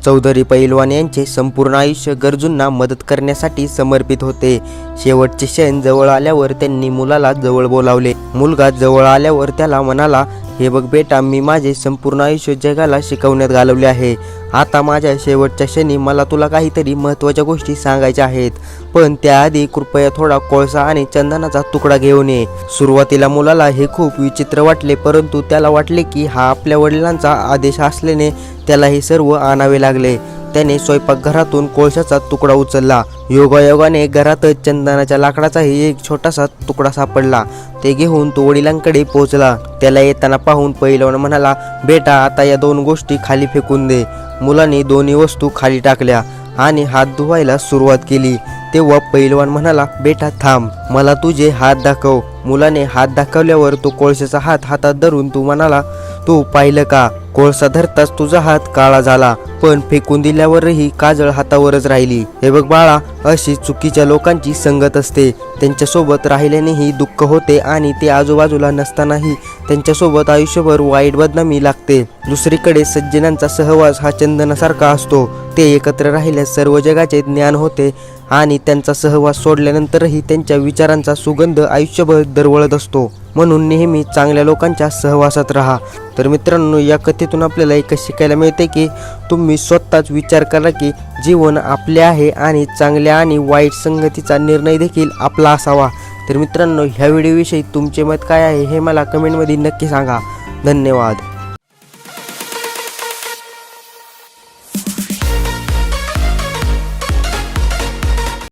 चौधरी पैलवान यांचे संपूर्ण आयुष्य गरजूंना मदत करण्यासाठी समर्पित होते। शेवटचे क्षण जवळ आल्यावर त्यांनी मुलाला जवळ बोलावले। मुलगा जवळ आल्यावर त्याला म्हणाला, हे बघ बेटा, मी माझे संपूर्ण आयुष्य जगाला शिकवण्यात घालवले आहे। आता माझ्या शेवटच्या क्षणी मला तुला काहीतरी महत्त्वाच्या गोष्टी सांगायच्या आहेत, पण त्याआधी कृपया थोडा कोळसा आणि चंदनाचा तुकडा घेऊन ये। सुरुवातीला मुलाला हे खूप विचित्र वाटले, परंतु त्याला वाटले की हा आपल्या वडिलांचा आदेश असल्याने त्याला हे सर्व आणावे लागले। त्याने स्वयंपाकघरातून कोळशाचा तुकडा उचलला। योगायोगाने घरातच चंदनाच्या लाकडाचाही एक छोटासा तुकडा सापडला। ते घेऊन तो वडिलांकडे पोहोचला। त्याला येताना पाहून पैलवान म्हणाला, बेटा, आता या दोन गोष्टी खाली फेकून दे। मुलाने दोन्ही वस्तू खाली टाकल्या आणि हात धुवायला सुरुवात केली। तेव्हा पैलवान म्हणाला, बेटा थांब, मला तुझे हात दाखव। मुलाने हात दाखवल्यावर तो कोळशाचा हात हातात धरून तू म्हणाला, तू पाहिलं का, कोळसा धरताच तुझा हात काळा झाला, पण फेकून दिल्यावरही काजळ हातावरच राहिली। हे बघ बाळा, अशी चुकीच्या लोकांची संगत असते। त्यांच्यासोबत राहिल्यानेही दुःख होते आणि ते आजूबाजूला नसतानाही त्यांच्यासोबत आयुष्यभर वाईट बदनामी लागते। दुसरीकडे सज्जनांचा सहवास हा चंदनासारखा असतो। ते एकत्र राहिल्यास सर्व जगाचे ज्ञान होते आणि त्यांचा सहवास सोडल्यानंतरही त्यांच्या विचारांचा सुगंध आयुष्यभर दरवळत असतो। म्हणून नेहमी चांगल्या लोकांच्या सहवासात राहा। तर मित्रांनो, या कथेतून आपल्याला एक शिकायला मिळते की तुम्ही स्वतःच विचार करा की जीवन आपले आहे आणि चांगल्या आणि वाईट संगतीचा निर्णय देखील आपला असावा। तर मित्रांनो, ह्या व्हिडिओविषयी तुमचे मत काय आहे हे मला कमेंटमध्ये नक्की सांगा। धन्यवाद।